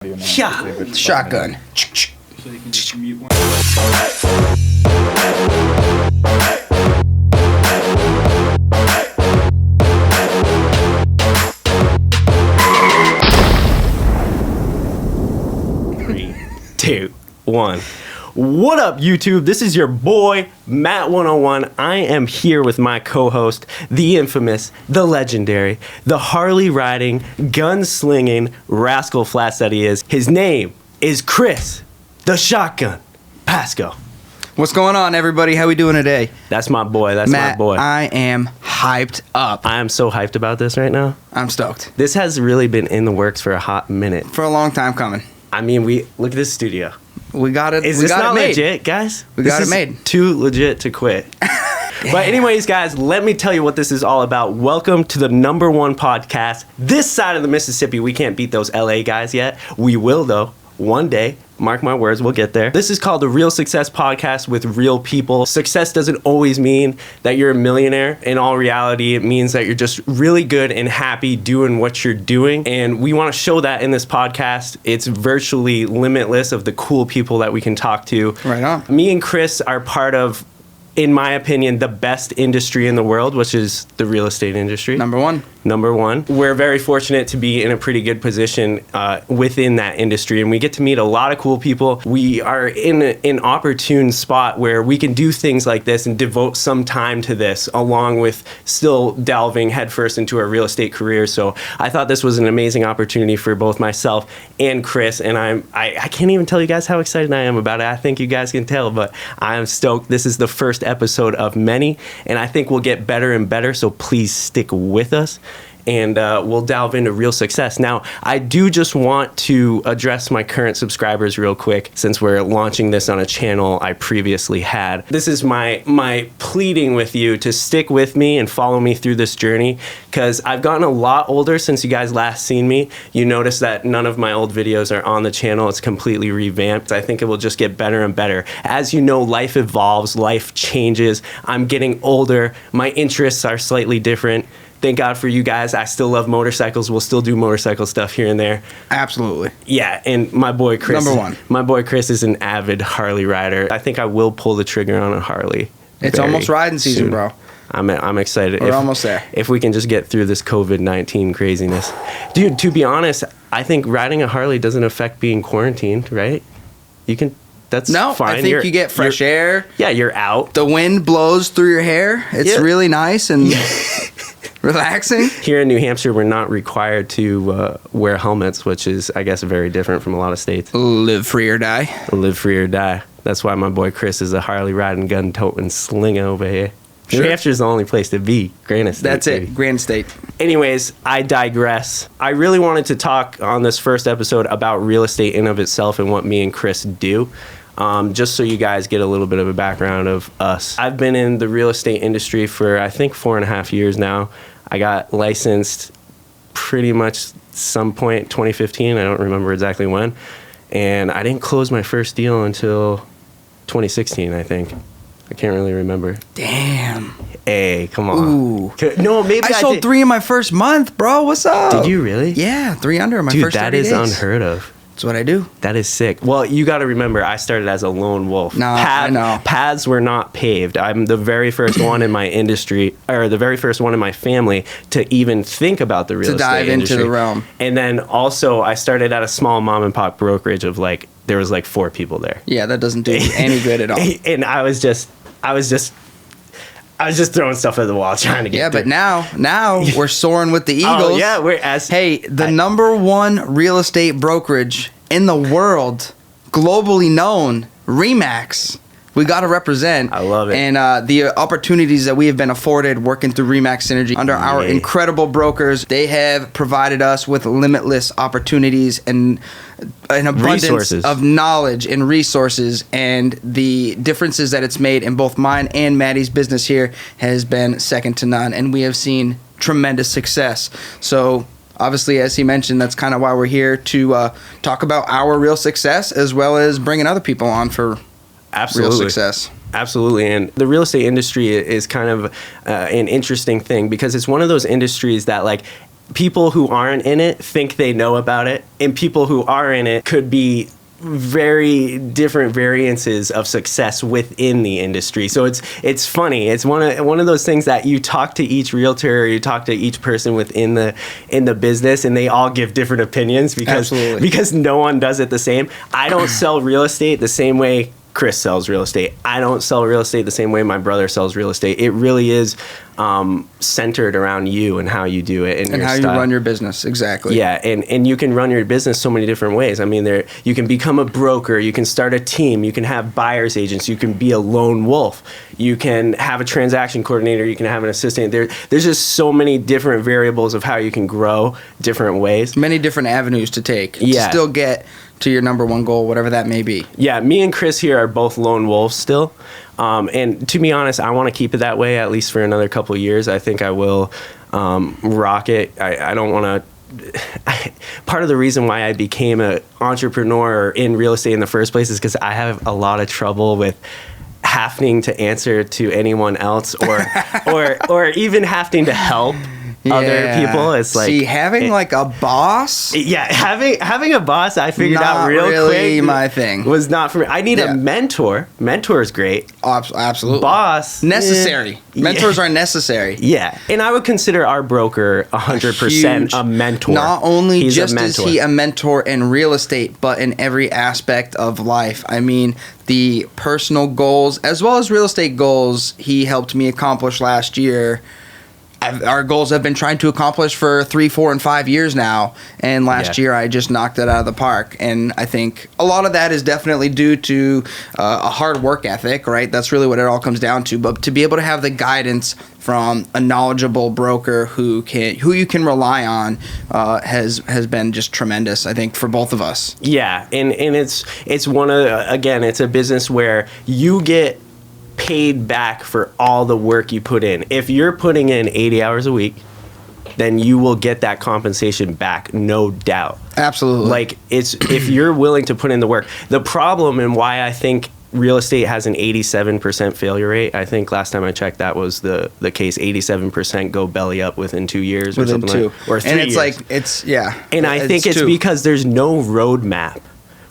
Yeah, shotgun. So you can just mute one. Three, two, one. What up, YouTube? This is your boy, Matt101. I am here with my co-host, the infamous, the legendary, the Harley-riding, gun-slinging rascal flats that he is. His name is Chris, the Shotgun Pasco. What's going on, everybody? How we doing today? That's my boy. That's Matt, my boy. I am hyped up. I am so hyped about this right now. I'm stoked. This has really been in the works for a hot minute. For a long time coming. I mean, look at this studio. We got it. Is we this got not it made. legit, guys? We This got it is made. Too legit to quit. But anyways, guys, let me tell you what this is all about. Welcome to the #1 podcast this side of the Mississippi. We can't beat those LA guys yet. We will, though. One day, mark my words, we'll get there. This is called the Real Success Podcast with real people. Success doesn't always mean that you're a millionaire. In all reality, it means that you're just really good and happy doing what you're doing. And we want to show that in this podcast. It's virtually limitless of the cool people that we can talk to. Right on. Me and Chris are part of, in my opinion, the best industry in the world, which is the real estate industry. #1. Number one. We're very fortunate to be in a pretty good position within that industry, and we get to meet a lot of cool people. We are in an opportune spot where we can do things like this and devote some time to this, along with still delving headfirst into our real estate career. So I thought this was an amazing opportunity for both myself and Chris, and I can't even tell you guys how excited I am about it. I think you guys can tell, but I am stoked. This is the first episode of many, and I think we'll get better and better, so please stick with us. And we'll delve into real success. Now, I do just want to address my current subscribers real quick, since we're launching this on a channel I previously had. This is my pleading with you to stick with me and follow me through this journey, because I've gotten a lot older since you guys last seen me. You notice that none of my old videos are on the channel. It's completely revamped. I think it will just get better and better. As you know, life evolves, life changes. I'm getting older. My interests are slightly different. Thank God for you guys. I still love motorcycles. We'll still do motorcycle stuff here and there. Absolutely. Yeah, and my boy Chris. #1. My boy Chris is an avid Harley rider. I think I will pull the trigger on a Harley. It's almost riding season, soon. bro. I'm excited. We're almost there. If we can just get through this COVID-19 craziness. Dude, to be honest, I think riding a Harley doesn't affect being quarantined, right? You can... That's No, fine. I think you get fresh air. Yeah, you're out. The wind blows through your hair. It's really nice and relaxing. Here in New Hampshire, we're not required to wear helmets, which is, I guess, very different from a lot of states. Live free or die. Live free or die. That's why my boy Chris is a Harley riding, gun toting slinger over here. Sure. New Hampshire's the only place to be. Granite State. That's baby. it. Grand State. Anyways, I digress. I really wanted to talk on this first episode about real estate in of itself and what me and Chris do. Just so you guys get a little bit of a background of us. I've been in the real estate industry for, I think, 4.5 years now. I got licensed pretty much some point 2015. I don't remember exactly when. And I didn't close my first deal until 2016, I think. I can't really remember. Damn. Hey, come on. Ooh. No, maybe I sold did. 3 in my first month, bro. What's up? Did you really? Yeah, 3 under in my Dude, first 30 that is days. unheard of. That's what I do. That is sick. Well, you got to remember, I started as a lone wolf. No, I know. Paths were not paved. I'm the very first one in my industry, or the very first one in my family to even think about the real estate dive industry. into the realm. And then also, I started at a small mom and pop brokerage of there was 4 people there. Yeah, that doesn't do any good at all. And I was just throwing stuff at the wall trying to get Yeah, through. but now we're soaring with the Eagles. Oh, yeah, we're as... Hey, the #1 real estate brokerage in the world, globally known, RE/MAX. We got to represent. I love it. And the opportunities that we have been afforded working through RE/MAX Synergy under our incredible brokers, they have provided us with limitless opportunities and an abundance Resources. of knowledge and resources. And the differences that it's made in both mine and Maddie's business here has been second to none. And we have seen tremendous success. So obviously, as he mentioned, that's kind of why we're here to talk about our real success as well as bringing other people on for Absolutely. real success. Absolutely. And the real estate industry is kind of an interesting thing because it's one of those industries that people who aren't in it think they know about it, and people who are in it could be very different variances of success within the industry. So it's funny. It's one of those things that you talk to each realtor or you talk to each person within the business, and they all give different opinions because no one does it the same. I don't sell real estate the same way Chris sells real estate. I don't sell real estate the same way my brother sells real estate. It really is centered around you and how you do it and how style. you run your business. Exactly. Yeah, and you can run your business so many different ways. I mean, you can become a broker, you can start a team, you can have buyer's agents, you can be a lone wolf, you can have a transaction coordinator, you can have an assistant. There's just so many different variables of how you can grow different ways. Many different avenues to take to still get to your number one goal, whatever that may be. Yeah, me and Chris here are both lone wolves still. And to be honest, I want to keep it that way at least for another couple of years. I think I will rock it. I don't want to... Part of the reason why I became an entrepreneur in real estate in the first place is because I have a lot of trouble with having to answer to anyone else or even having to help other people. It's like, see, having like a boss. Yeah, having a boss, I figured out real really quick. My thing was not for me. I need a mentor. Mentor is great. Absolutely. Boss necessary. Mentors are necessary. Yeah, and I would consider our broker 100% a mentor. Not only is he a mentor in real estate, but in every aspect of life. I mean, the personal goals as well as real estate goals he helped me accomplish last year. Our goals have been trying to accomplish for 3, 4, and 5 years now. And last year, I just knocked it out of the park. And I think a lot of that is definitely due to a hard work ethic, right? That's really what it all comes down to. But to be able to have the guidance from a knowledgeable broker who you can rely on has been just tremendous, I think, for both of us. Yeah, and it's one of again, it's a business where you get paid back for all the work you put in. If you're putting in 80 hours a week, then you will get that compensation back, no doubt. Absolutely. Like, it's if you're willing to put in the work. The problem and why I think real estate has an 87% failure rate, I think last time I checked that was the case. 87% go belly up within 2 years or something like that. Or 3 years. And it's And I think it's because there's no roadmap.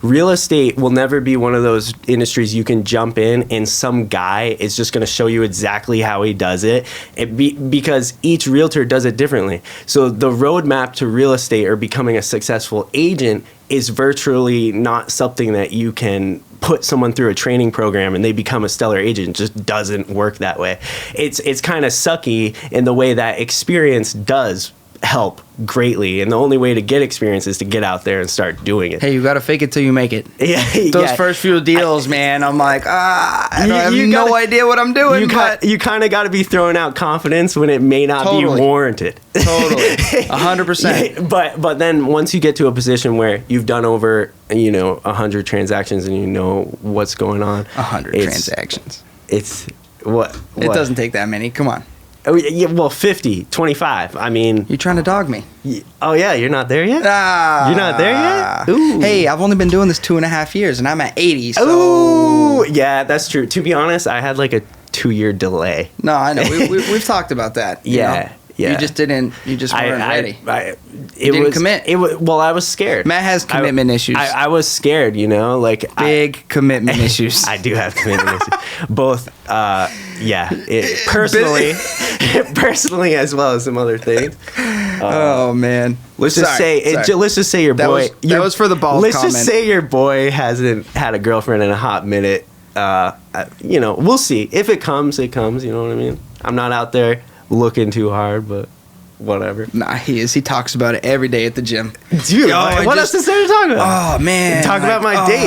Real estate will never be one of those industries you can jump in and some guy is just going to show you exactly how he does it, because each realtor does it differently. So the roadmap to real estate or becoming a successful agent is virtually not something that you can put someone through a training program and they become a stellar agent. It just doesn't work that way. It's kind of sucky in the way that experience does help greatly, and the only way to get experience is to get out there and start doing it. Hey, you gotta fake it till you make it. Yeah, those first few deals, man, I'm like, I have no idea what I'm doing. You kind of got to be throwing out confidence when it may not be warranted. Totally, 100%. But then once you get to a position where you've done over 100 transactions and you know what's going on, 100 transactions. It's what? It doesn't take that many. Come on. Oh, yeah, well, 50, 25. I mean... You're trying to dog me. Oh, yeah, you're not there yet? You're not there yet? Ooh. Hey, I've only been doing this 2.5 years, and I'm at 80, so... Ooh, yeah, that's true. To be honest, I had like a 2-year delay. No, I know. We've talked about that. Yeah. You just weren't ready. You didn't commit. Well, I was scared. Matt has commitment issues. I was scared, like... Big commitment issues. I do have commitment issues. Both, personally, personally as well as some other things. Oh, man. Let's just say your boy... That was for the bald comment. Let's just say your boy hasn't had a girlfriend in a hot minute. We'll see. If it comes, it comes. You know what I mean? I'm not out there looking too hard, but whatever. Nah, he is. He talks about it every day at the gym. Dude, what else is there to talk about? Oh, man. Talk about my date.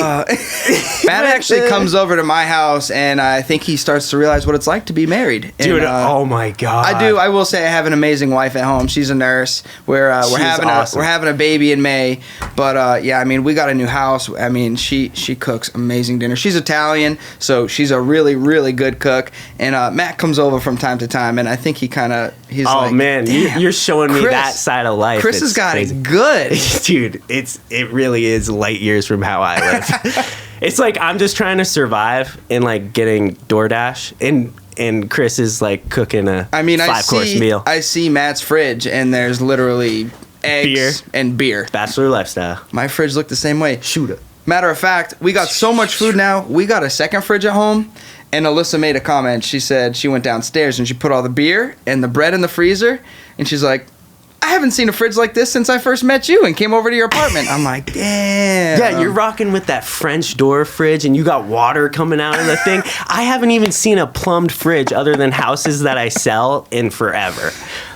Matt actually comes over to my house, and I think he starts to realize what it's like to be married. Dude, and, oh my God. I do. I will say I have an amazing wife at home. She's a nurse. We're having a baby in May. But, I mean, we got a new house. I mean, she cooks amazing dinner. She's Italian, so she's a really, really good cook. And Matt comes over from time to time, and I think he's oh, like, man, you're showing me that side of life. Chris has got it good. Dude, it really is light years from how I live. It's like I'm just trying to survive and like getting DoorDash, and and Chris is like cooking a I mean, 5-course meal. I see Matt's fridge, and there's literally eggs and beer. Bachelor lifestyle. My fridge looked the same way. Shooter. Matter of fact, we got so much food now. We got a second fridge at home, and Alyssa made a comment. She said she went downstairs and she put all the beer and the bread in the freezer, and she's like, I haven't seen a fridge like this since I first met you and came over to your apartment. I'm like, damn. Yeah, you're rocking with that French door fridge and you got water coming out of the thing. I haven't even seen a plumbed fridge other than houses that I sell in forever.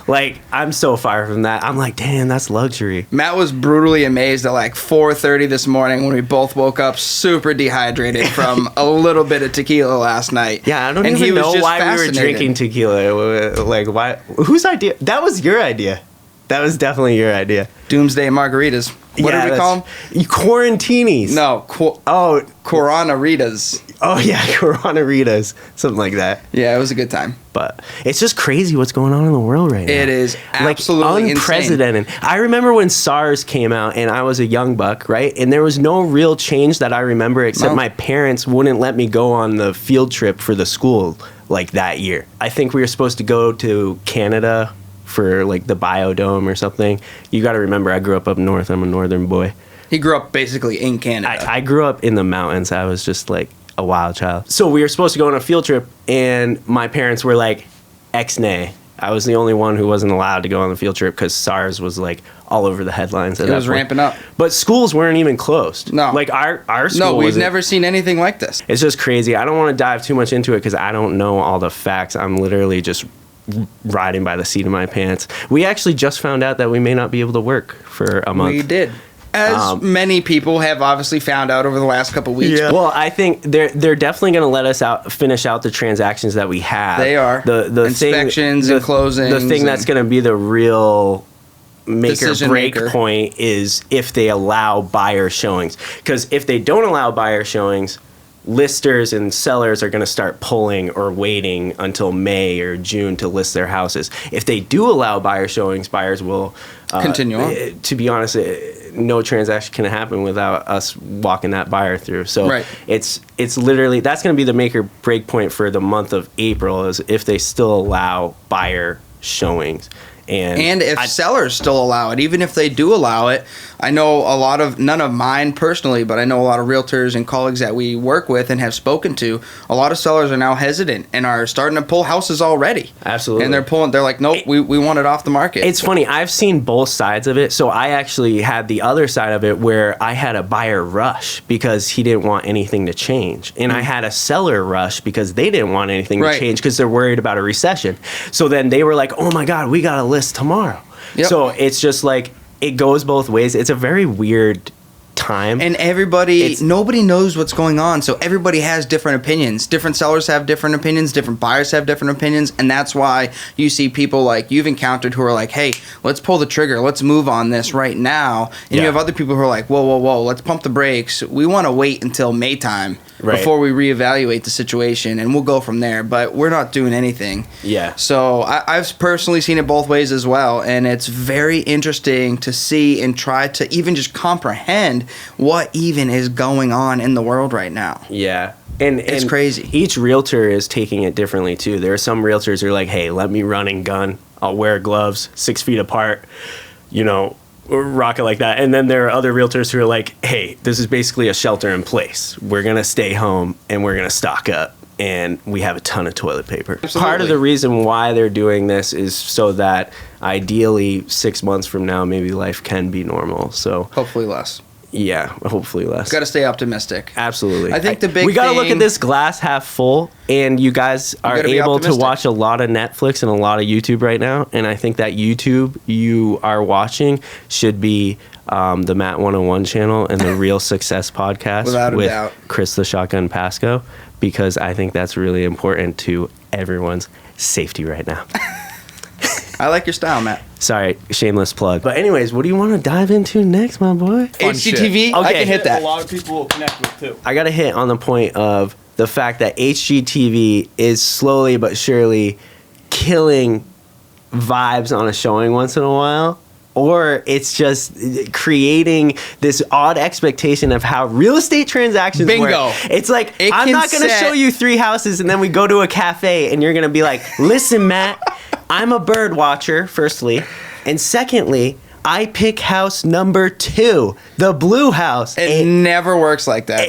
Like, I'm so far from that. I'm like, damn, that's luxury. Matt was brutally amazed at like 4:30 this morning when we both woke up super dehydrated from a little bit of tequila last night. Yeah, I don't And he even was know just why we were fascinated. drinking tequila. Like, why? Whose idea? That was your idea. That was definitely your idea. Doomsday margaritas. What did we call them? Quarantinis. No, Coronaritas. Oh, yeah, Coronaritas. Something like that. Yeah, it was a good time. But it's just crazy what's going on in the world right now. It is absolutely like unprecedented. Insane. I remember when SARS came out and I was a young buck, right? And there was no real change that I remember except my parents wouldn't let me go on the field trip for the school like that year. I think we were supposed to go to Canada for like the Biodome or something. You got to remember, I grew up north. I'm a northern boy. He grew up basically in Canada. I grew up in the mountains. I was just like a wild child. So we were supposed to go on a field trip, and my parents were like, ex-nay. I was the only one who wasn't allowed to go on the field trip because SARS was like all over the headlines. It was ramping up. But schools weren't even closed. No. Like our school. No, we've never seen anything like this. It's just crazy. I don't want to dive too much into it because I don't know all the facts. I'm literally just riding by the seat of my pants. We actually just found out that we may not be able to work for a month. We did. As many people have obviously found out over the last couple of weeks. Yeah. Well, I think they're definitely going to let us finish out the transactions that we have. They are. The inspections and closings. The thing that's going to be the real make or break point is if they allow buyer showings. Because if they don't allow buyer showings, listers and sellers are going to start pulling or waiting until May or June to list their houses. If they do allow buyer showings, buyers will continue on. To be honest, no transaction can happen without us walking that buyer through. So it's literally, that's going to be the make or break point for the month of April, is if they still allow buyer showings. And if sellers still allow it, even if they do allow it, I know none of mine personally, but I know a lot of realtors and colleagues that we work with and have spoken to, a lot of sellers are now hesitant and are starting to pull houses already. Absolutely. And they're like, nope, we want it off the market. It's funny. I've seen both sides of it. So I actually had the other side of it where I had a buyer rush because he didn't want anything to change. And I had a seller rush because they didn't want anything to change because they're worried about a recession. So then they were like, oh my God, we got to list tomorrow. So it's just like, it goes both ways. It's a very weird time. And nobody knows what's going on. So everybody has different opinions. Different sellers have different opinions. Different buyers have different opinions. And that's why you see people like you've encountered who are like, hey, let's pull the trigger. Let's move on this right now. And you have other people who are like, whoa, let's pump the brakes. We want to wait until May time before we reevaluate the situation. And we'll go from there. But we're not doing anything. Yeah. So I've personally seen it both ways as well. And it's very interesting to see and try to even just comprehend what even is going on in the world right now. Yeah. And it's crazy. Each realtor is taking it differently too. There are some realtors who are like, hey, let me run and gun. I'll wear gloves 6 feet apart, rock it like that. And then there are other realtors who are like, hey, this is basically a shelter in place. We're going to stay home and we're going to stock up. And we have a ton of toilet paper. Absolutely. Part of the reason why they're doing this is so that ideally 6 months from now, maybe life can be normal. So hopefully less. Yeah, hopefully less. Got to stay optimistic. Absolutely. I think we got to look at this glass half full, and you guys are able to watch a lot of Netflix and a lot of YouTube right now, and I think that YouTube you are watching should be the Matt 101 channel and the Real Success podcast with Chris the Shotgun Pasco, because I think that's really important to everyone's safety right now. I like your style, Matt. Sorry, shameless plug. But anyways, what do you want to dive into next, my boy? HGTV? Okay. I can hit that. A lot of people will connect with, too. I got to hit on the point of the fact that HGTV is slowly but surely killing vibes on a showing once in a while, or it's just creating this odd expectation of how real estate transactions Bingo. work. It's like, It I'm can not going to set- show you 3 houses and then we go to a cafe and you're going to be like, listen, Matt, I'm a bird watcher, firstly. And secondly, I pick house number 2, the blue house. It never works like that.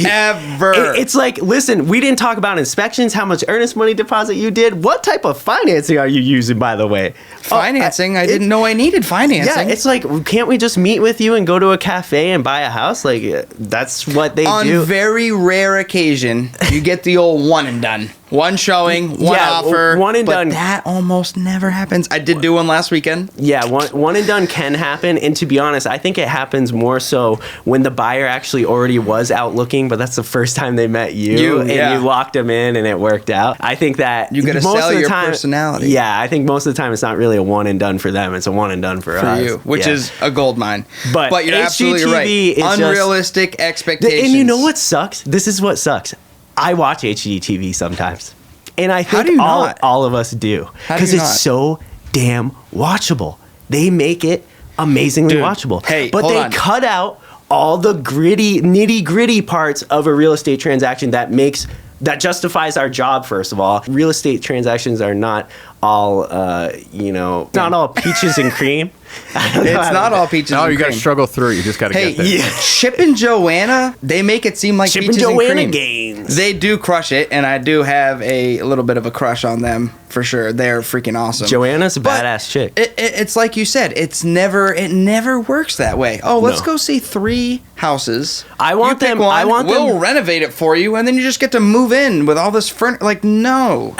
Ever. It's like, listen, we didn't talk about inspections, how much earnest money deposit you did. What type of financing are you using, by the way? Financing? I didn't know I needed financing. Yeah, it's like, can't we just meet with you and go to a cafe and buy a house? Like, that's what they do. On very rare occasion, you get the old one and done. One showing, one offer. One and but done. That almost never happens. I did do one last weekend. Yeah, one and done can happen. And to be honest, I think it happens more so when the buyer actually already was out looking, but that's the first time they met you and you locked them in and it worked out. I think that you got to sell your personality. Yeah, I think most of the time it's not really a one and done for them. It's a one and done for us. You, which is a gold mine. But you're HGTV absolutely right. is Unrealistic expectations. And you know what sucks? This is what sucks. I watch HGTV sometimes. And I think all of us do. Because it's so damn watchable. They make it amazingly watchable. Hey, but they cut out all the gritty, nitty-gritty parts of a real estate transaction that justifies our job, first of all. Real estate transactions are not all, not all peaches and cream. It's not all peaches and cream. No, you got to struggle through it. You just got to get there. Yeah. Chip and Joanna, they make it seem like Chip peaches and Joanna and cream. games. They do crush it, and I do have a little bit of a crush on them for sure. They're freaking awesome. Joanna's a badass chick. It's like you said. It never works that way. Oh, let's go see 3 houses. I want them. We'll renovate it for you, and then you just get to move in with all this furniture. Like, no.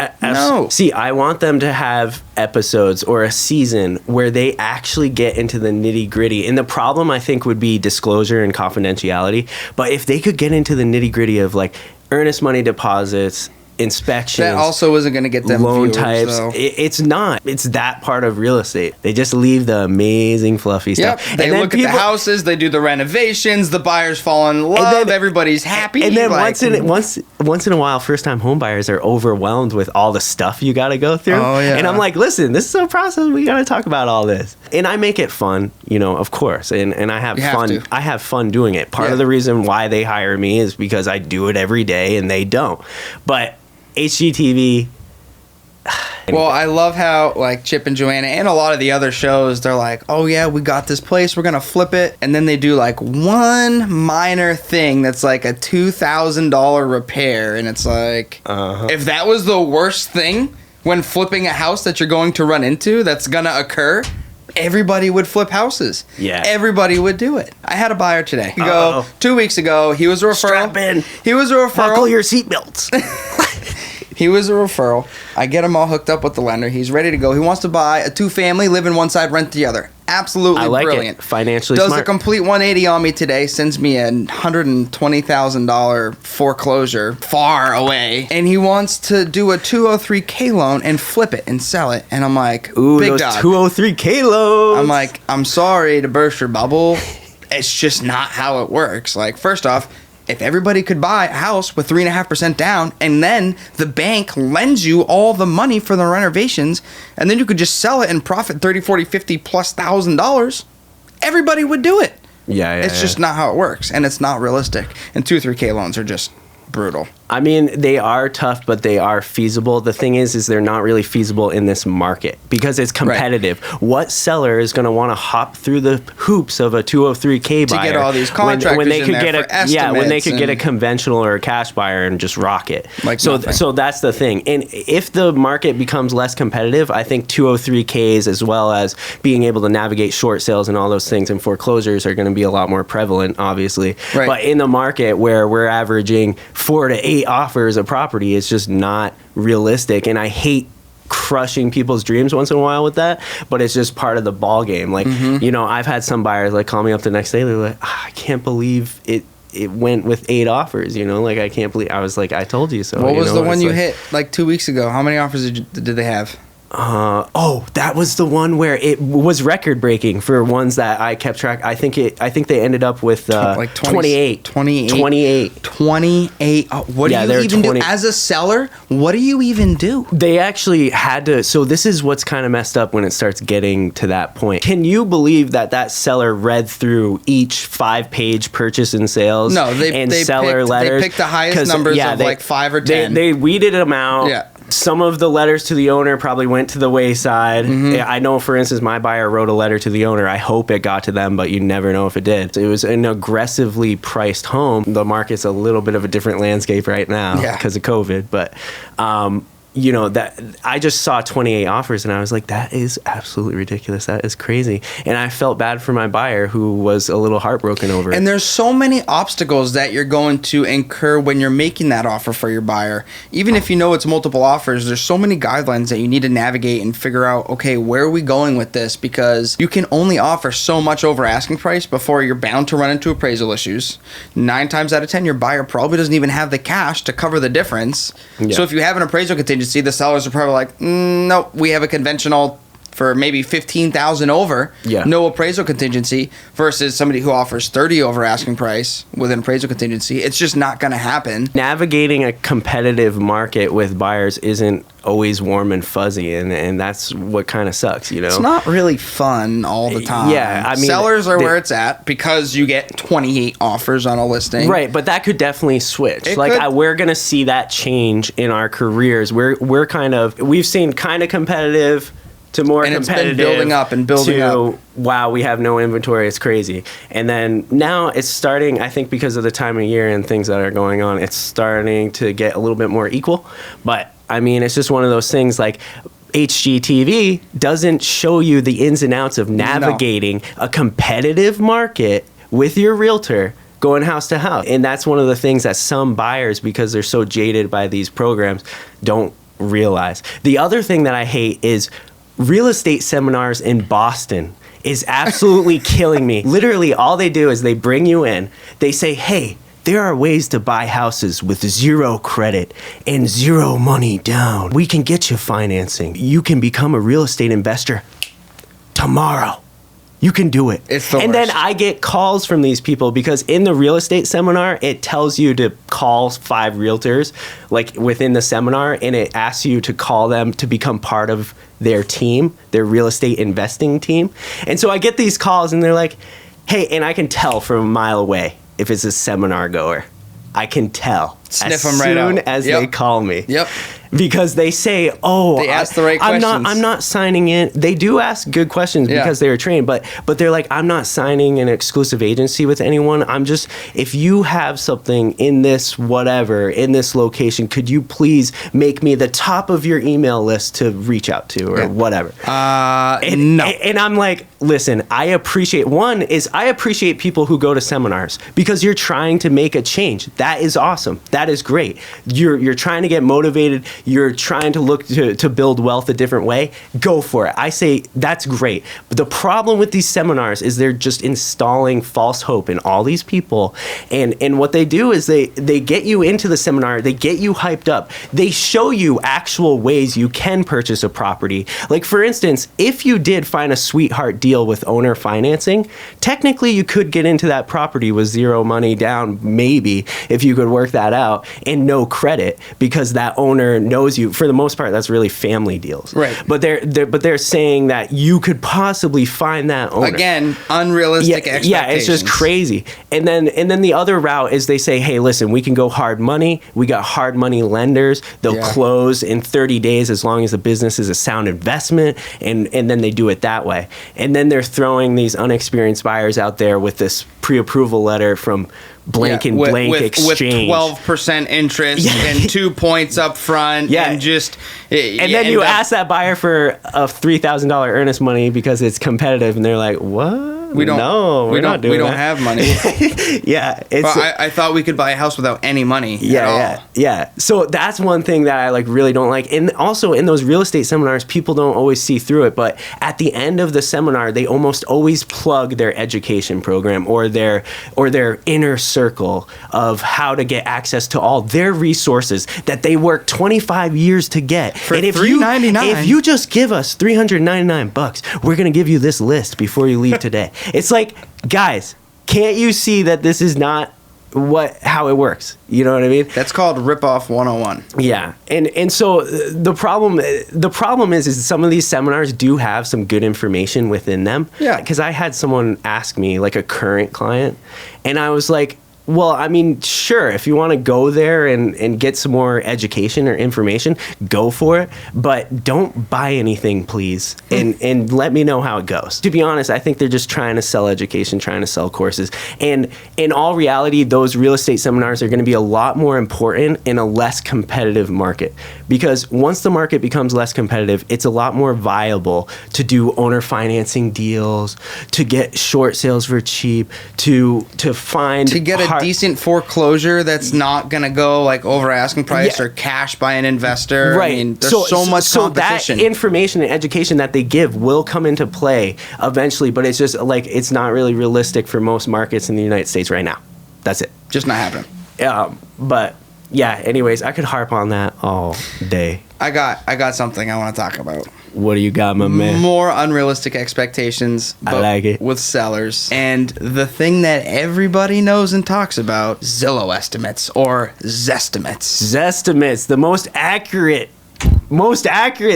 See, I want them to have episodes or a season where they actually get into the nitty gritty. And the problem, I think, would be disclosure and confidentiality. But if they could get into the nitty gritty of like earnest money deposits, inspections, that also isn't going to get them loan viewers, types. It's not. It's that part of real estate. They just leave the amazing fluffy stuff. Yep. They look at the houses. They do the renovations. The buyers fall in love. Everybody's happy. And then once in a while, first time home buyers are overwhelmed with all the stuff you got to go through. Oh, yeah. And I'm like, listen, this is a process. We got to talk about all this. And I make it fun, of course. And I have fun. I have fun doing it. Part of the reason why they hire me is because I do it every day and they don't. But HGTV. Well, I love how like Chip and Joanna and a lot of the other shows, they're like, oh yeah, we got this place, we're gonna flip it, and then they do like one minor thing that's like a $2,000 repair, and it's like, if that was the worst thing when flipping a house that you're going to run into, that's gonna occur, everybody would flip houses. Yeah. Everybody would do it. I had a buyer today. 2 weeks ago, he was a referral. Strap in. He was a referral. Buckle your seatbelts. He was a referral. I get him all hooked up with the lender. He's ready to go. He wants to buy a 2-family, live in one side, rent the other. Absolutely I like brilliant. it. Financially Does smart. a complete 180 on me today. Sends me a $120,000 foreclosure far away. And he wants to do a 203K loan and flip it and sell it. And I'm like, ooh, big those dog. 203K loans. I'm like, I'm sorry to burst your bubble. It's just not how it works. Like, first off, if everybody could buy a house with 3.5% down and then the bank lends you all the money for the renovations and then you could just sell it and profit 30, 40, 50 plus $1,000, everybody would do it. It's just not how it works, and it's not realistic. And 2-3K loans are just brutal. I mean, they are tough, but they are feasible. The thing is they're not really feasible in this market because it's competitive. Right. What seller is going to want to hop through the hoops of a 203K buyer to get all these contractors when they in could there get for estimates when they could get a conventional or a cash buyer and just rock it? Like so that's the thing. And if the market becomes less competitive, I think 203Ks as well as being able to navigate short sales and all those things and foreclosures are going to be a lot more prevalent, obviously. Right. But in the market where we're averaging 4 to 8 offers a property, it's just not realistic, and I hate crushing people's dreams once in a while with that, but it's just part of the ball game. Like, I've had some buyers like call me up the next day, they're like, I can't believe it went with 8 offers, like I can't believe. I was like, I told you so. What was the one you hit like 2 weeks ago? How many offers did they have? That was the one where it was record breaking for ones that I kept track. I think they ended up with like 28. 28. What do you even do as a seller? What do you even do? They actually had to. So this is what's kind of messed up when it starts getting to that point. Can you believe that seller read through each 5-page purchase and sales? No, they letters. They picked the highest numbers of like 5 or 10. They weeded them out. Yeah. Some of the letters to the owner probably went to the wayside. I know, for instance, my buyer wrote a letter to the owner. I hope it got to them, but you never know if it did. It was an aggressively priced home. The market's a little bit of a different landscape right now because of COVID, but that I just saw 28 offers and I was like, that is absolutely ridiculous. That is crazy. And I felt bad for my buyer who was a little heartbroken over it. And there's so many obstacles that you're going to incur when you're making that offer for your buyer. Even if you know it's multiple offers, there's so many guidelines that you need to navigate and figure out, okay, where are we going with this? Because you can only offer so much over asking price before you're bound to run into appraisal issues. 9 times out of 10, your buyer probably doesn't even have the cash to cover the difference. Yeah. So if you have an appraisal contingency, the sellers are probably like, nope, we have a conventional for maybe 15,000 over, no appraisal contingency, versus somebody who offers 30 over asking price with an appraisal contingency. It's just not going to happen. Navigating a competitive market with buyers isn't always warm and fuzzy, and that's what kind of sucks, It's not really fun all the time. Yeah, I mean, sellers are where it's at because you get 28 offers on a listing. Right, but that could definitely switch. We're going to see that change in our careers. We've seen kind of competitive to more and competitive. It's been building up and building up. Wow, we have no inventory. It's crazy. And then now it's starting, I think because of the time of year and things that are going on, it's starting to get a little bit more equal. But, I mean, it's just one of those things like HGTV doesn't show you the ins and outs of navigating a competitive market with your realtor going house to house. And that's one of the things that some buyers, because they're so jaded by these programs, don't realize. The other thing that I hate is real estate seminars in Boston is absolutely killing me. Literally, all they do is they bring you in. They say, hey, there are ways to buy houses with 0 credit and 0 money down. We can get you financing. You can become a real estate investor tomorrow. You can do it. It's the worst. And then I get calls from these people because in the real estate seminar, it tells you to call 5 realtors like within the seminar, and it asks you to call them to become part of their team, their real estate investing team. And so I get these calls and they're like, hey, and I can tell from a mile away if it's a seminar goer. I can tell Sniff them right out. As soon as they call me. Yep. Because they say, they ask the right questions. I'm not signing in. They do ask good questions because they are trained, but they're like, I'm not signing an exclusive agency with anyone. I'm just, if you have something in this whatever, in this location, could you please make me the top of your email list to reach out to or whatever? No. And I'm like, listen, I appreciate people who go to seminars because you're trying to make a change. That is awesome. That is great. You're trying to get motivated. You're trying to look to build wealth a different way. Go for it. I say that's great. But the problem with these seminars is they're just installing false hope in all these people. And what they do is they get you into the seminar. They get you hyped up. They show you actual ways you can purchase a property. Like, for instance, if you did find a sweetheart deal with owner financing, technically you could get into that property with 0 money down, maybe, if you could work that out, and no credit because that owner knows you. For the most part, that's really family deals. Right. But they're saying that you could possibly find that owner. Again, unrealistic expectations. Yeah, it's just crazy. And then the other route is they say, hey, listen, we can go hard money. We got hard money lenders. They'll close in 30 days as long as the business is a sound investment. And then they do it that way. And then they're throwing these unexperienced buyers out there with this pre-approval letter from blank exchange. With 12% interest and 2 points up front. And just... And then you ask that buyer for a $3,000 earnest money because it's competitive, and they're like, what? We don't. No, we don't. We don't that. have money. Yeah, it's. But I thought we could buy a house without any money. Yeah. So that's one thing that I like really don't like. And also in those real estate seminars, people don't always see through it. But at the end of the seminar, they almost always plug their education program or their inner circle of how to get access to all their resources that they worked 25 years to get. For and $399. if you just give us $399, we're gonna give you this list before you leave today. It's like, guys, can't you see that this is not how it works? You know what I mean? That's called ripoff 101. Yeah. And so the problem is some of these seminars do have some good information within them. Yeah. Because I had someone ask me, like a current client, and I was like, well, I mean, sure, if you want to go there and get some more education or information, go for it. But don't buy anything, please. And let me know how it goes. To be honest, I think they're just trying to sell education, trying to sell courses. And in all reality, those real estate seminars are going to be a lot more important in a less competitive market. Because once the market becomes less competitive, it's a lot more viable to do owner financing deals, to get short sales for cheap, to get a decent foreclosure that's not going to go like over asking price or cash by an investor. Right. I mean, there's so much competition. So that information and education that they give will come into play eventually, but it's just like it's not really realistic for most markets in the United States right now. That's it. Just not happening. But yeah, anyways, I could harp on that all day. I got something I want to talk about. What do you got, my man? More unrealistic expectations, but I like it. with sellers. And the thing that everybody knows and talks about, Zillow estimates or Zestimates. Zestimates, the most accurate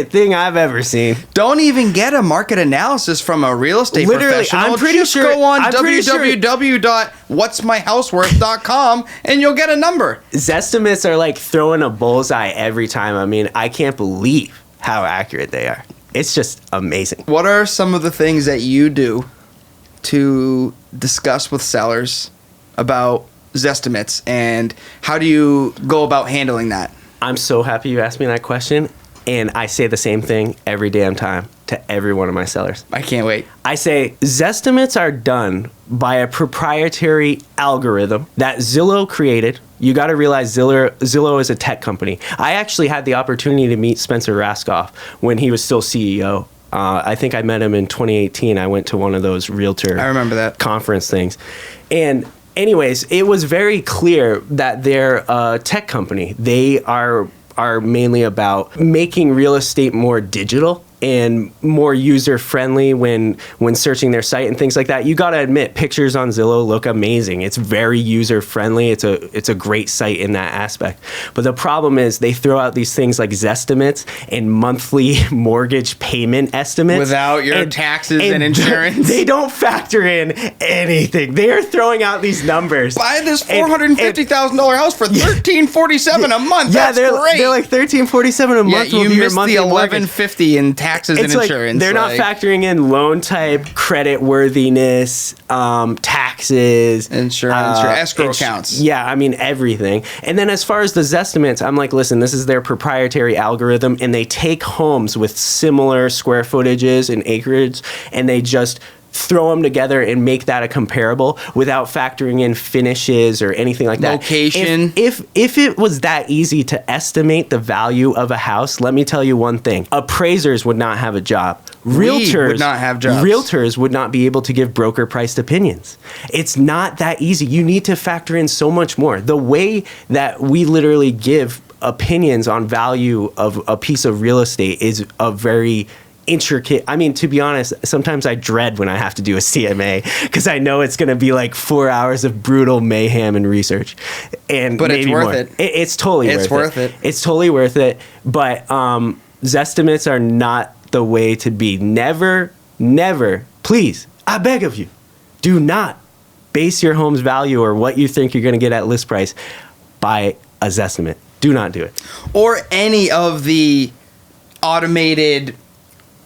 thing I've ever seen. Don't even get a market analysis from a real estate professional. I'm pretty Just sure. go on www.whatsmyhouseworth.com and you'll get a number. Zestimates are like throwing a bullseye every time. I mean, I can't believe how accurate they are. It's just amazing. What are some of the things that you do to discuss with sellers about Zestimates, and how do you go about handling that? I'm so happy you asked me that question, and I say the same thing every damn time to every one of my sellers. I can't wait. I say Zestimates are done by a proprietary algorithm that Zillow created. You got to realize Zillow is a tech company. I actually had the opportunity to meet Spencer Rascal when he was still CEO. I think I met him in 2018. I went to one of those realtor I remember that conference things. And anyways, it was very clear that they're a tech company. They are mainly about making real estate more digital and more user-friendly when searching their site and things like that. You got to admit, pictures on Zillow look amazing. It's very user-friendly. It's a great site in that aspect. But the problem is they throw out these things like Zestimates and monthly mortgage payment estimates. Without your taxes and insurance. They don't factor in anything. They are throwing out these numbers. Buy this $450,000 house for $1,347 a month. Yeah, That's great. They're like $1,347 a month. You missed the $1,150 in taxes and insurance. They're not factoring in loan type, credit worthiness, taxes, insurance, your escrow accounts. Yeah, I mean everything. And then as far as the Zestimates, I'm like, listen, this is their proprietary algorithm, and they take homes with similar square footages and acreage, and they just throw them together and make that a comparable without factoring in finishes or anything like that. Location. If it was that easy to estimate the value of a house, let me tell you one thing. Appraisers would not have a job. Realtors would not have jobs. Realtors would not be able to give broker priced opinions. It's not that easy. You need to factor in so much more. The way that we literally give opinions on value of a piece of real estate is a very intricate. I mean, to be honest, sometimes I dread when I have to do a CMA because I know it's going to be like 4 hours of brutal mayhem and research. But it's worth it. It's totally worth it. It's totally worth it. But Zestimates are not the way to be. Never, please, I beg of you, do not base your home's value or what you think you're going to get at list price by a Zestimate. Do not do it. Or any of the automated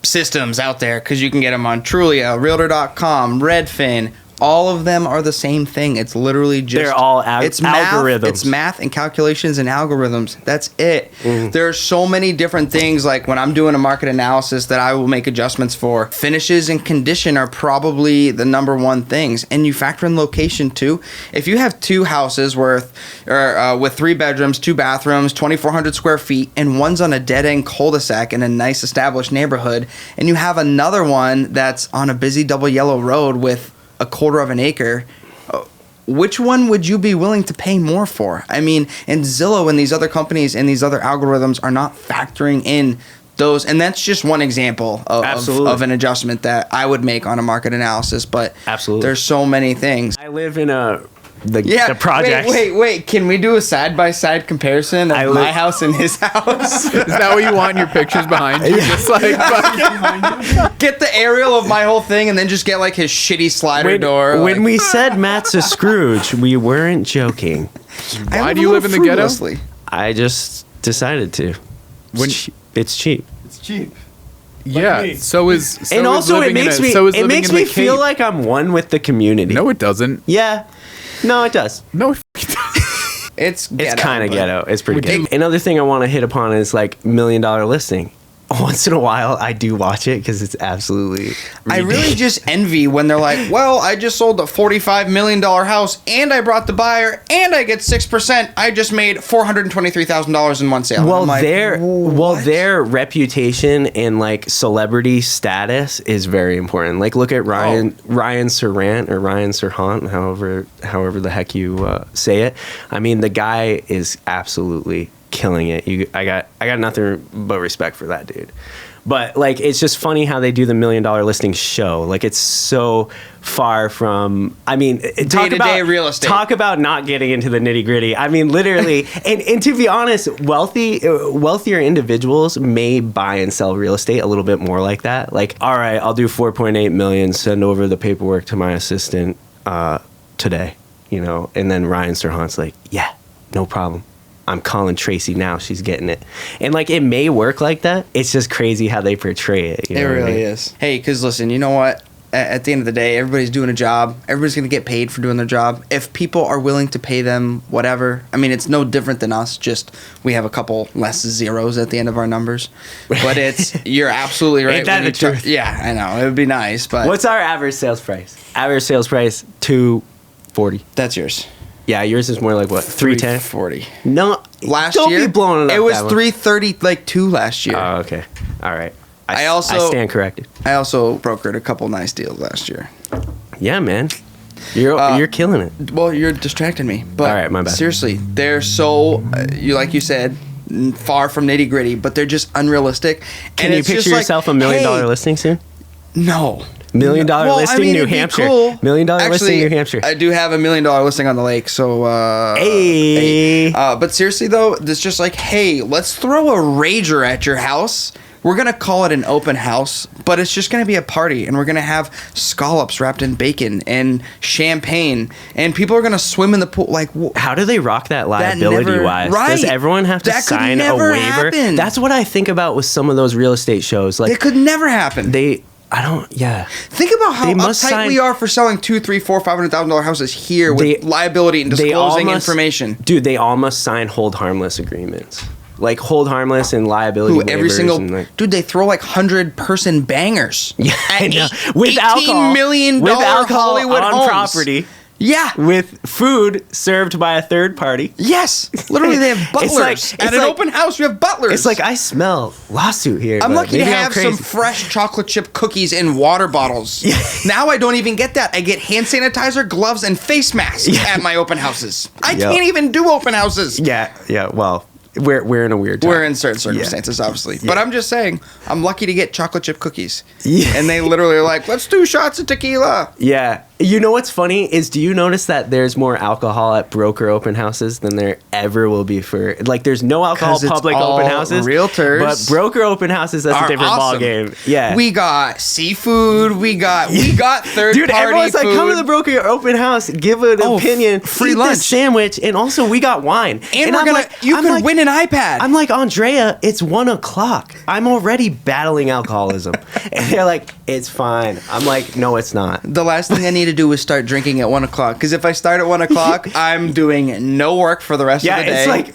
systems out there, because you can get them on Trulia, Realtor.com, Redfin, All of them are the same thing. It's literally just... They're all it's algorithms. Math, it's math and calculations and algorithms. That's it. There are so many different things. Like when I'm doing a market analysis that I will make adjustments for, finishes and condition are probably the number one things. And you factor in location too. If you have two houses with 3 bedrooms, 2 bathrooms, 2,400 square feet, and one's on a dead-end cul-de-sac in a nice established neighborhood, and you have another one that's on a busy double yellow road with a quarter of an acre, which one would you be willing to pay more for? I mean, and Zillow and these other companies and these other algorithms are not factoring in those, and that's just one example of an adjustment that I would make on a market analysis, but absolutely, there's so many things. I live in the project. Wait. Can we do a side-by-side comparison of my house and his house? Is that what you want in your pictures behind you? Just like get the aerial of my whole thing and then just get like his shitty slider door. When we said Matt's a Scrooge, we weren't joking. Why do you live in the ghetto? I just decided to. It's cheap. It's cheap. Yeah. So and also it makes me feel like I'm one with the community. No, it doesn't. Yeah. No, it does. No, it It's kind of ghetto. It's pretty ghetto. Another thing I want to hit upon is like $1 million listing. Once in a while, I do watch it because it's absolutely ridiculous. I really just envy when they're like, well, I just sold a $45 million house and I brought the buyer and I get 6%. I just made $423,000 in one sale. Well, their reputation and like celebrity status is very important. Like, look at Ryan Serhant or Ryan Serhant, however the heck you say it. I mean, the guy is absolutely killing it. I got nothing but respect for that dude. But like, it's just funny how they do the $1 million listing show. Like, it's so far from, I mean, day-to-day real estate. Talk about not getting into the nitty gritty. I mean, literally, and to be honest, wealthier individuals may buy and sell real estate a little bit more like that. Like, all right, I'll do 4.8 million, send over the paperwork to my assistant today, and then Ryan Serhant's like, yeah, no problem. I'm calling Tracy now. She's getting it. And like, it may work like that. It's just crazy how they portray it. It really is. Hey, because listen, you know what? At the end of the day, everybody's doing a job. Everybody's going to get paid for doing their job. If people are willing to pay them whatever, I mean, it's no different than us. Just we have a couple less zeros at the end of our numbers. But you're absolutely right. Ain't that the truth? Yeah, I know. It would be nice. But what's our average sales price? Average sales price, $240. That's yours. Yeah, yours is more like what? $310? $340. No, last year. Don't be blowing it up. It was $330 like 2 last year. Oh, okay. All right. I stand corrected. I also brokered a couple nice deals last year. Yeah, man. You're killing it. Well, you're distracting me. But all right, my bad. Seriously, they're so like you said, far from nitty gritty, but they're just unrealistic. Can you picture yourself $1 million listing soon? No. $1 million listing, New Hampshire. Cool. $1 million listing, New Hampshire. I do have $1 million listing on the lake, so hey. But seriously though, it's just like, hey, let's throw a rager at your house. We're gonna call it an open house, but it's just gonna be a party, and we're gonna have scallops wrapped in bacon and champagne, and people are gonna swim in the pool. Like, how do they rock that liability-wise? Right. Does everyone have to sign a waiver? Happen. That's what I think about with some of those real estate shows. Like, it could never happen. Yeah. Think about how uptight we are for selling $200,000, $300,000, $400,000 houses here with liability and disclosing information. Dude, they all must sign hold harmless agreements. Like hold harmless and liability waivers. Dude, they throw like 100-person bangers. Yeah, with $18 million with alcohol Hollywood on homes. Property. Yeah. With food served by a third party. Yes. Literally, they have butlers. At an open house, we have butlers. It's like, I smell lawsuit here. I'm lucky to have some fresh chocolate chip cookies in water bottles. Now I don't even get that. I get hand sanitizer, gloves, and face masks at my open houses. I can't even do open houses. Yeah. Well, we're in a weird time. We're in certain circumstances, obviously. But I'm just saying, I'm lucky to get chocolate chip cookies. Yeah. And they literally are like, let's do shots of tequila. Yeah. You know what's funny is, do you notice that there's more alcohol at broker open houses than there ever will be for, like, there's no alcohol public open houses. Realtors. But broker open houses, that's a different ball game. Yeah. We got seafood. We got third party Dude, everyone's food. like, come to the broker open house, give an opinion, free eat lunch, this sandwich, and also we got wine. And we're gonna, you can win an iPad. I'm like, Andrea, it's 1:00. I'm already battling alcoholism. And they're like, it's fine. I'm like, no, it's not. The last thing I need to to do is start drinking at 1 o'clock. Because if I start at 1 o'clock, I'm doing no work for the rest of the day. It's like,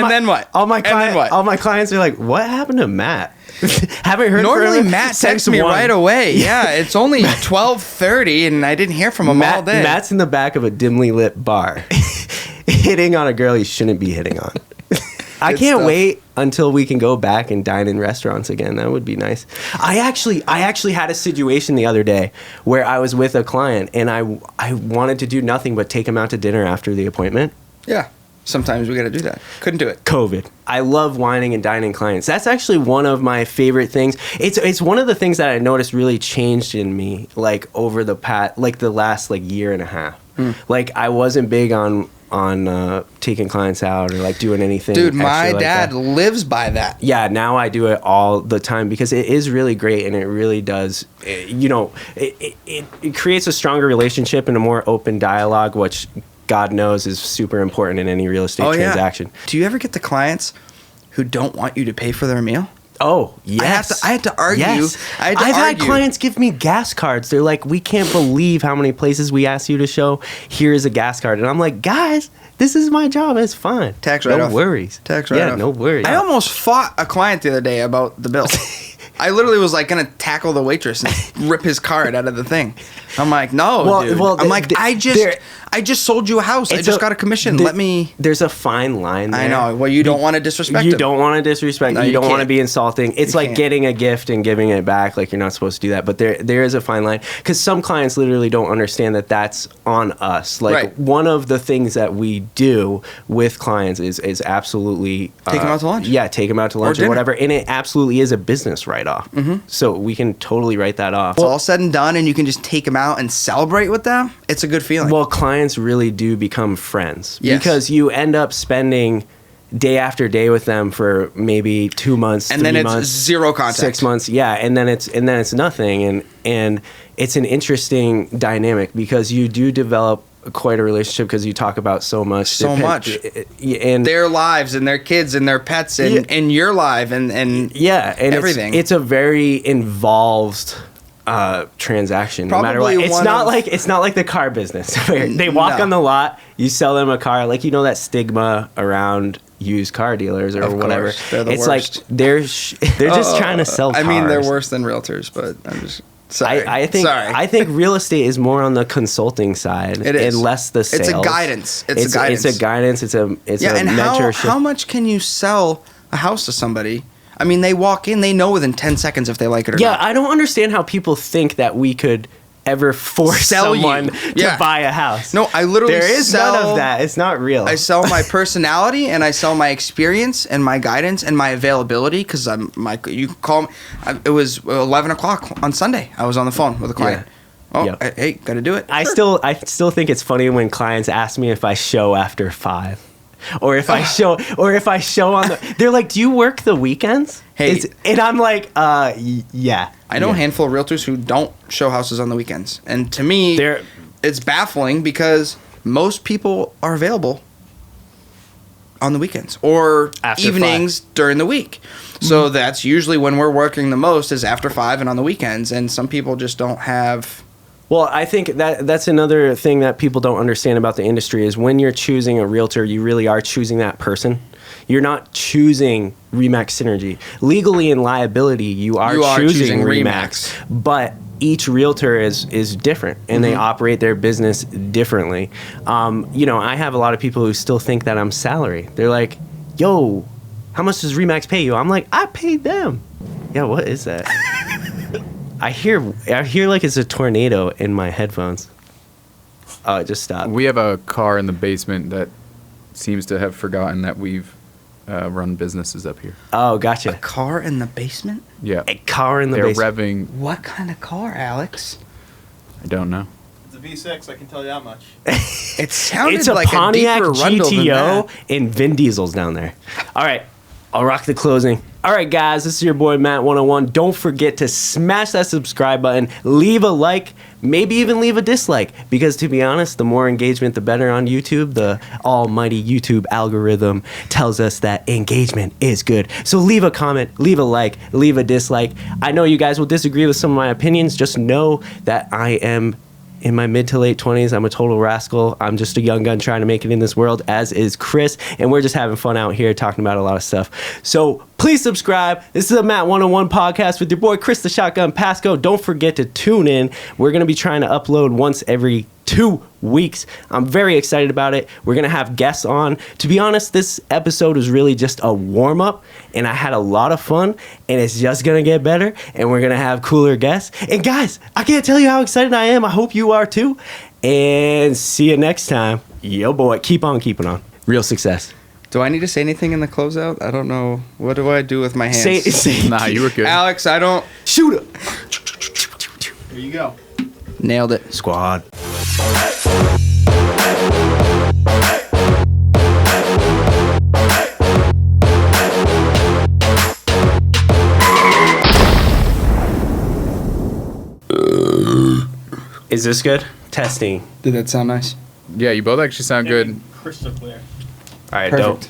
then what? All my clients are like, what happened to Matt? Haven't heard Normally from him Matt since texts me 1. right away. Yeah, it's only 12:30 and I didn't hear from him all day. Matt's in the back of a dimly lit bar hitting on a girl he shouldn't be hitting on. I can't wait until we can go back and dine in restaurants again. That would be nice. I actually had a situation the other day where I was with a client and I wanted to do nothing but take him out to dinner after the appointment. Yeah. Sometimes we got to do that. Couldn't do it. COVID. I love wining and dining clients. That's actually one of my favorite things. It's one of the things that I noticed really changed in me, like over the last year and a half. Like I wasn't big on taking clients out or like doing anything. Dude, my like dad that. lives by that. Yeah, now I do it all the time because it is really great and it really does. It creates a stronger relationship and a more open dialogue, which God knows is super important in any real estate transaction. Yeah. Do you ever get the clients who don't want you to pay for their meal? Oh, yes. I had to argue. Yes. I've had clients give me gas cards. They're like, we can't believe how many places we asked you to show. Here's a gas card. And I'm like, guys, this is my job. It's fine. Tax write-off. No worries. Tax write-off. Yeah, no worries. I almost fought a client the other day about the bill. I literally was like going to tackle the waitress and rip his card out of the thing. I'm like, no, dude. I'm like, I just sold you a house. I just got a commission. Let me. There's a fine line there. I know. Well, you don't want to disrespect You him. don't want to disrespect. No, you don't want to can't. be insulting. It's You like can't. getting a gift and giving it back. Like you're not supposed to do that. But there is a fine line because some clients literally don't understand that that's on us. Like Right. one of the things that we do with clients is absolutely Take them out to lunch. Yeah, take them out to lunch or dinner. whatever. And it absolutely is a business write-off. So we can totally write that off. It's all said and done, and you can just take them out and celebrate with them. It's a good feeling. Well, clients really do become friends Yes. because you end up spending day after day with them for maybe 2 months, and 3 then it's months, zero contact. 6 months, yeah, and then it's nothing, and it's an interesting dynamic because you do develop quite a relationship because you talk about so much, and their lives and their kids and their pets and your life and everything. It's a very involved transaction. No matter what, Probably it's not like the car business where they walk on the lot, you sell them a car, like that stigma around used car dealers or Of whatever. course, they're the it's worst. like they're just trying to sell cars. I mean, they're worse than realtors, but I'm just sorry. I think real estate is more on the consulting side It is. and less the sales. It's a guidance. It's a guidance. It's a and mentorship. how much can you sell a house to somebody? I mean, they walk in, they know within 10 seconds if they like it or not. I don't understand how people think that we could ever force Sell you. someone to buy a house. No, I literally there is none of that. It's not real. I sell my personality and I sell my experience and my guidance and my availability because you can call me. It was 11 o'clock on Sunday. I was on the phone with a client. Yeah. Hey, got to do it. I still think it's funny when clients ask me if I show after 5. Or if I show on the, they're like, "Do you work the weekends?" Hey, and I'm like, yeah. I know a handful of realtors who don't show houses on the weekends, and to me, it's baffling because most people are available on the weekends or After evenings 5. During the week. So that's usually when we're working the most is after 5 and on the weekends, and some people just don't have. Well, I think that's another thing that people don't understand about the industry is when you're choosing a realtor, you really are choosing that person. You're not choosing RE/MAX Synergy. Legally in liability, you are choosing RE/MAX. But each realtor is different, and they operate their business differently. I have a lot of people who still think that I'm salary. They're like, yo, how much does RE/MAX pay you? I'm like, I paid them. Yeah, what is that? I hear like it's a tornado in my headphones. Oh, it just stopped. We have a car in the basement that seems to have forgotten that we've run businesses up here. Oh, gotcha. A car in the basement? Yeah. A car in the They're basement. revving. What kind of car, Alex? I don't know. It's a V6, I can tell you that much. It sounded It's a like Pontiac a deeper Rundle than GTO, that. and Vin Diesel's down there. All right, I'll rock the closing. All right, guys, this is your boy Matt 101. Don't forget to smash that subscribe button, leave a like, maybe even leave a dislike, because to be honest, the more engagement, the better on YouTube. The almighty YouTube algorithm tells us that engagement is good. So leave a comment, leave a like, leave a dislike. I know you guys will disagree with some of my opinions. Just know that I am in my mid to late 20s. I'm a total rascal. I'm just a young gun trying to make it in this world, as is Chris. And we're just having fun out here talking about a lot of stuff. So please subscribe. This is a Matt 101 podcast with your boy Chris the Shotgun Pasco. Don't forget to tune in. We're going to be trying to upload once every 2 weeks. I'm very excited about it. We're going to have guests on. To be honest, this episode was really just a warm up, and I had a lot of fun, and it's just going to get better, and we're going to have cooler guests. And guys, I can't tell you how excited I am. I hope you are too. And see you next time. Yo, boy, keep on keeping on. Real success. Do I need to say anything in the closeout? I don't know. What do I do with my hands? Say Nah, you were good. Alex, I don't. shoot it. Here you go. Nailed it. Squad. Is this good? Testing. Did that sound nice? Yeah, you both actually sound good. Crystal clear. All right, Perfect. dope.